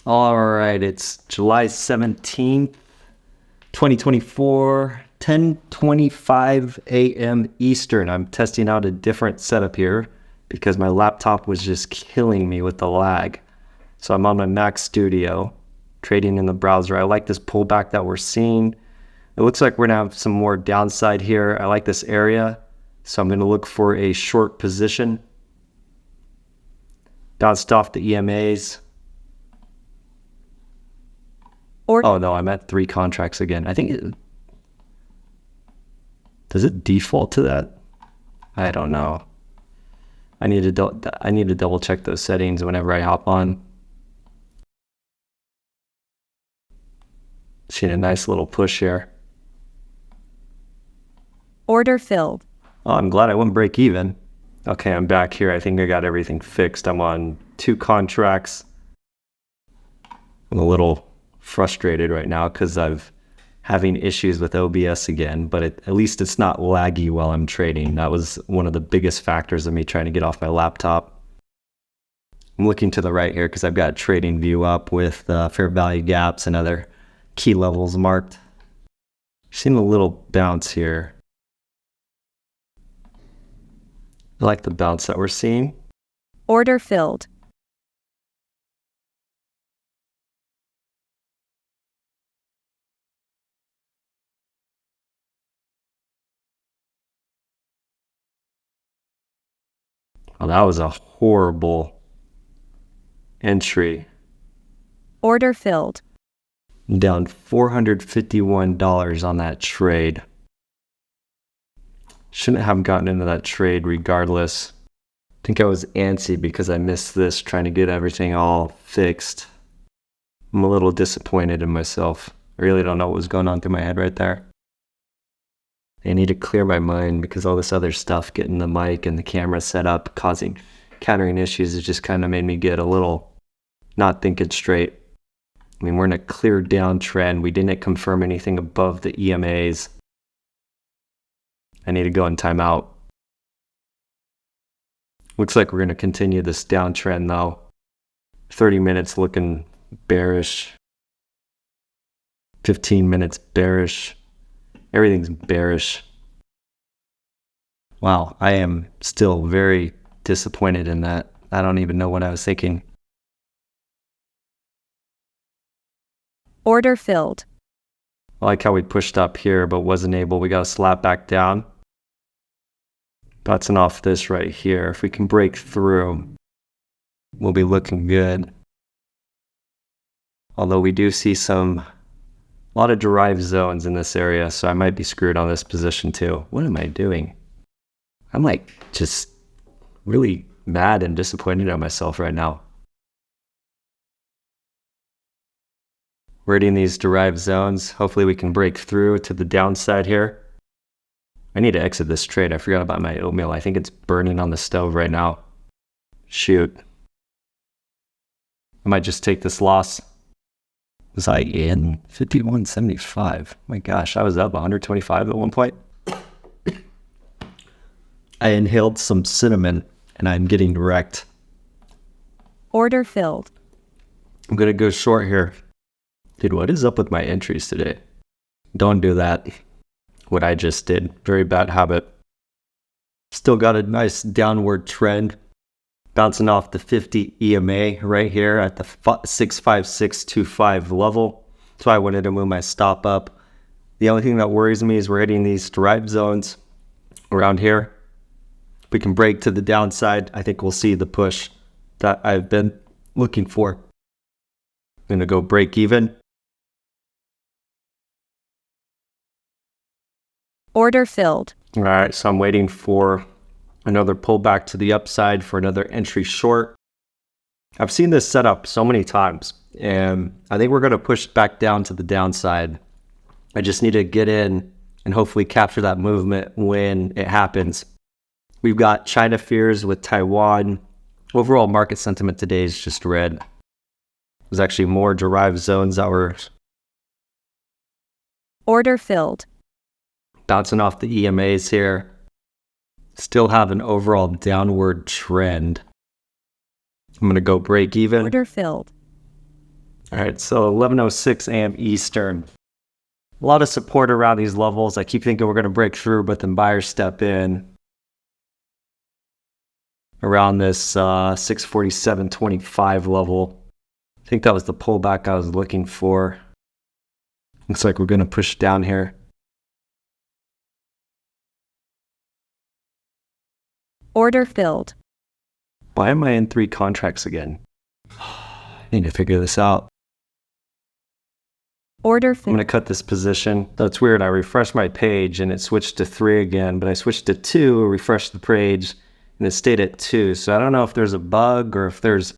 All right, it's July 17th, 2024, 10:25 a.m. Eastern. I'm testing out a different setup here because my laptop was just killing me with the lag. So I'm on my Mac Studio, trading in the browser. I like this pullback that we're seeing. It looks like we're gonna have some more downside here. I like this area, so I'm gonna look for a short position. Bounced off the EMAs. Oh no, I'm at 3 contracts again. I think does it default to that? I don't know. I need to double check those settings whenever I hop on. Seeing a nice little push here. Order filled. Oh, I'm glad I wouldn't break even. Okay, I'm back here. I think I got everything fixed. I'm on 2 contracts. I'm a little frustrated right now because I've having issues with OBS again, but at least it's not laggy while I'm trading. That was one of the biggest factors of me trying to get off my laptop. I'm looking to the right here because I've got trading view up with fair value gaps and other key levels marked. Seeing a little bounce here. I like the bounce that we're seeing. Order filled. Oh, that was a horrible entry. Order filled. I'm down $451 on that trade. Shouldn't have gotten into that trade regardless. I think I was antsy because I missed this, trying to get everything all fixed. I'm a little disappointed in myself. I really don't know what was going on through my head right there. I need to clear my mind because all this other stuff, getting the mic and the camera set up, countering issues, it just kind of made me get a little not thinking straight. I mean, we're in a clear downtrend. We didn't confirm anything above the EMAs. I need to go in timeout. Looks like we're going to continue this downtrend though. 30 minutes looking bearish. 15 minutes bearish. Everything's bearish. Wow, I am still very disappointed in that. I don't even know what I was thinking. Order filled. I like how we pushed up here but wasn't able. We got to slap back down. Bouncing off this right here. If we can break through, we'll be looking good. Although we do see a lot of derived zones in this area, so I might be screwed on this position too. What am I doing? I'm like just really mad and disappointed at myself right now. We're hitting these derived zones. Hopefully we can break through to the downside here. I need to exit this trade. I forgot about my oatmeal. I think it's burning on the stove right now. Shoot. I might just take this loss. Was I in 51.75? My gosh, I was up 125 at one point. I inhaled some cinnamon and I'm getting wrecked. Order filled. I'm going to go short here. Dude, what is up with my entries today? Don't do that. What I just did. Very bad habit. Still got a nice downward trend. Bouncing off the 50 EMA right here at the 65625 level. That's why I wanted to move my stop up. The only thing that worries me is we're hitting these derived zones around here. If we can break to the downside, I think we'll see the push that I've been looking for. I'm going to go break even. Order filled. All right, so I'm waiting for another pullback to the upside for another entry short. I've seen this set up so many times, and I think we're going to push back down to the downside. I just need to get in and hopefully capture that movement when it happens. We've got China fears with Taiwan. Overall market sentiment today is just red. There's actually more derived zones that were Order filled. Bouncing off the EMAs here. Still have an overall downward trend. I'm going to go break even. Order filled. right, so 11:06 a.m. Eastern. A lot of support around these levels. I keep thinking we're going to break through, but then buyers step in around this 647.25 level. I think that was the pullback I was looking for. Looks like we're going to push down here. Order filled. Why am I in 3 contracts again? I need to figure this out. Order I'm going filled. to cut this position. That's weird. I refreshed my page and it switched to 3 again, but I switched to 2, refreshed the page, and it stayed at 2. So I don't know if there's a bug or if there's...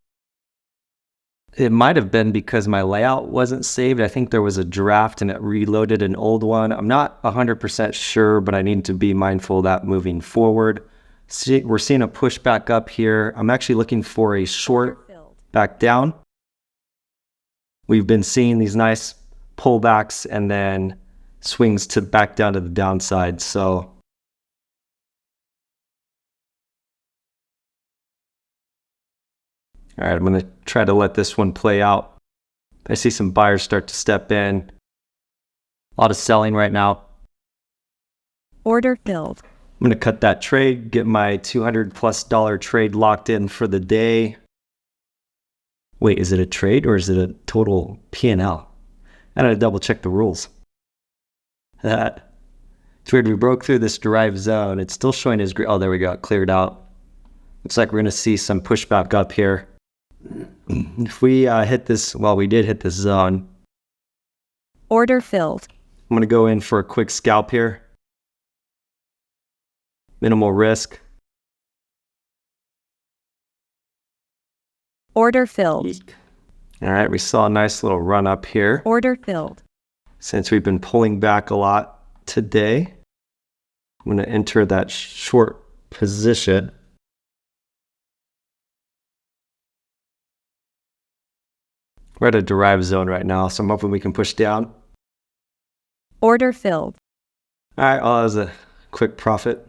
It might have been because my layout wasn't saved. I think there was a draft and it reloaded an old one. I'm not 100% sure, but I need to be mindful of that moving forward. We're seeing a push back up here. I'm actually looking for a short back down. We've been seeing these nice pullbacks and then swings to back down to the downside. So all right, I'm going to try to let this one play out. I see some buyers start to step in. A lot of selling right now. Order filled. I'm going to cut that trade, get my $200+ trade locked in for the day. Wait, is it a trade or is it a total P&L? I gotta double check the rules. It's weird, we broke through this derived zone. It's still showing as green. Oh, there we go, it cleared out. Looks like we're gonna see some pushback up here. If we hit this, well, we did hit this zone. Order filled. I'm gonna go in for a quick scalp here. Minimal risk. Order filled. All right, we saw a nice little run up here. Order filled. Since we've been pulling back a lot today, I'm going to enter that short position. We're at a derived zone right now, so I'm hoping we can push down. Order filled. All right, well, that was a quick profit.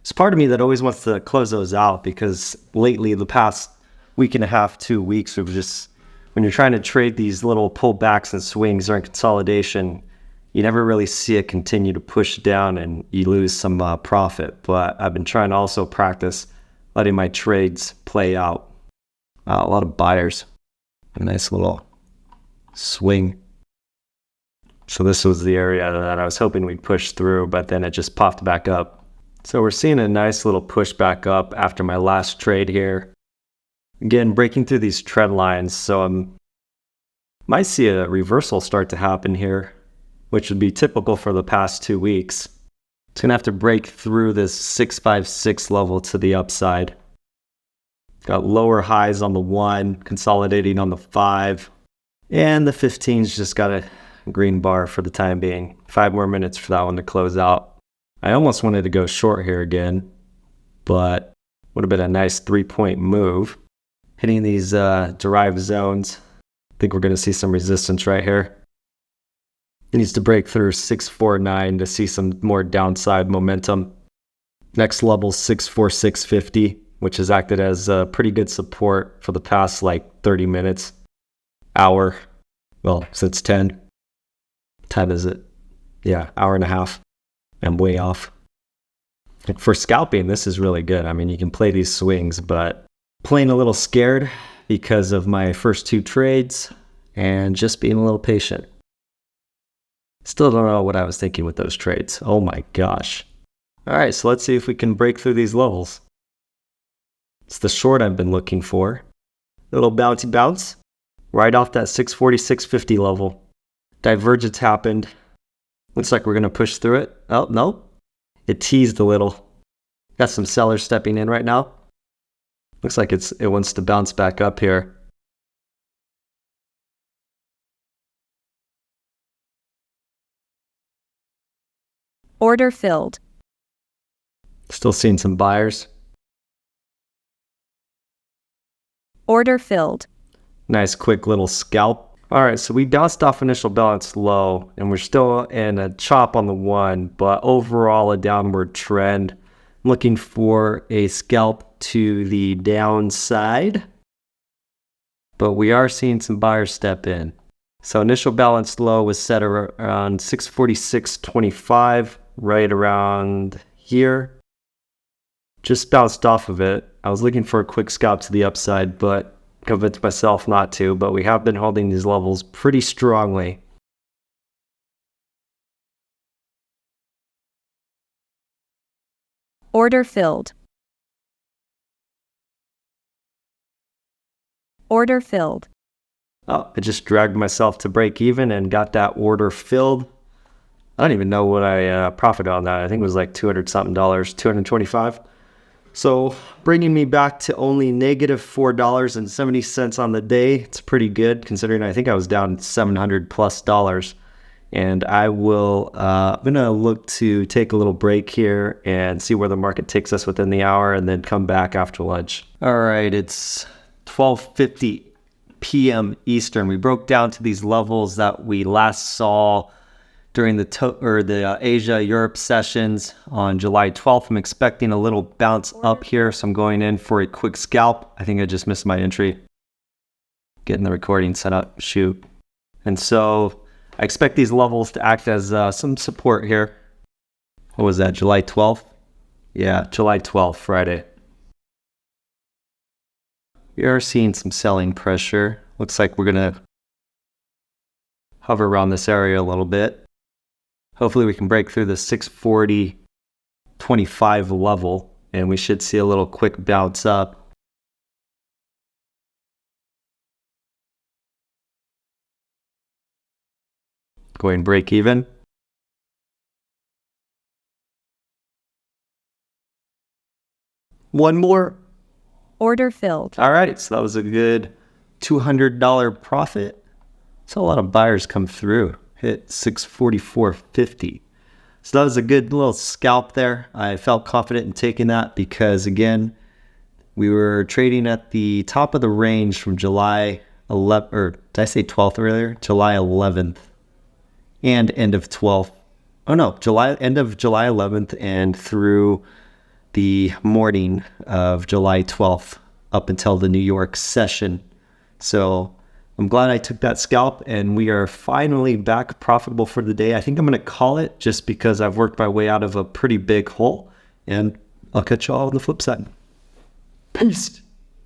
It's part of me that always wants to close those out because lately, the past week and a half, 2 weeks, of just when you're trying to trade these little pullbacks and swings during consolidation, you never really see it continue to push down and you lose some profit. But I've been trying to also practice letting my trades play out. A lot of buyers. A nice little swing. So this was the area that I was hoping we'd push through, but then it just popped back up. So we're seeing a nice little push back up after my last trade here. Again, breaking through these trend lines, so might see a reversal start to happen here, which would be typical for the past 2 weeks. It's going to have to break through this 656 level to the upside. Got lower highs on the 1, consolidating on the 5, and the 15's just got a green bar for the time being. 5 more minutes for that one to close out. I almost wanted to go short here again, but would have been a nice 3-point move. Hitting these derived zones. I think we're going to see some resistance right here. It needs to break through 649 to see some more downside momentum. Next level 64650, which has acted as pretty good support for the past like 30 minutes, hour. Well, since 10. What time is it? Yeah, hour and a half. I'm way off. For scalping, this is really good. I mean, you can play these swings, but playing a little scared because of my first 2 trades and just being a little patient. Still don't know what I was thinking with those trades. Oh my gosh. All right, so let's see if we can break through these levels. It's the short I've been looking for. Little bouncy bounce right off that 646.50 level. Divergence happened. Looks like we're going to push through it. Oh, no. It teased a little. Got some sellers stepping in right now. Looks like it wants to bounce back up here. Order filled. Still seeing some buyers. Order filled. Nice quick little scalp. All right, so we bounced off initial balance low, and we're still in a chop on the 1, but overall a downward trend. I'm looking for a scalp to the downside. but we are seeing some buyers step in. So initial balanced low was set around 646.25, right around here. Just bounced off of it. I was looking for a quick scalp to the upside, but convinced myself not to. But we have been holding these levels pretty strongly. Order filled. Order filled. Oh, I just dragged myself to break even and got that order filled. I don't even know what I profited on that. I think it was like $200 something, 225. So bringing me back to only negative $4.70 on the day. It's pretty good considering I think I was down $700 plus. And I'm gonna look to take a little break here and see where the market takes us within the hour and then come back after lunch. All right, it's 12:50 p.m. Eastern. We broke down to these levels that we last saw during the Asia-Europe sessions on July 12th. I'm expecting a little bounce up here, so I'm going in for a quick scalp. I think I just missed my entry. Getting the recording set up, shoot. And so I expect these levels to act as some support here. What was that, July 12th? Yeah, July 12th, Friday. We are seeing some selling pressure. Looks like we're gonna hover around this area a little bit. Hopefully we can break through the 640.25 level and we should see a little quick bounce up. Going break even. One more. Order filled. All right, so that was a good $200 profit. So a lot of buyers come through. Hit 644.50. So that was a good little scalp there. I felt confident in taking that because, again, we were trading at the top of the range from July 11th, or did I say 12th earlier? July 11th and end of 12th. Oh no, end of July 11th and through the morning of July 12th up until the New York session. So I'm glad I took that scalp and we are finally back profitable for the day. I think I'm going to call it just because I've worked my way out of a pretty big hole, and I'll catch y'all on the flip side. Peace.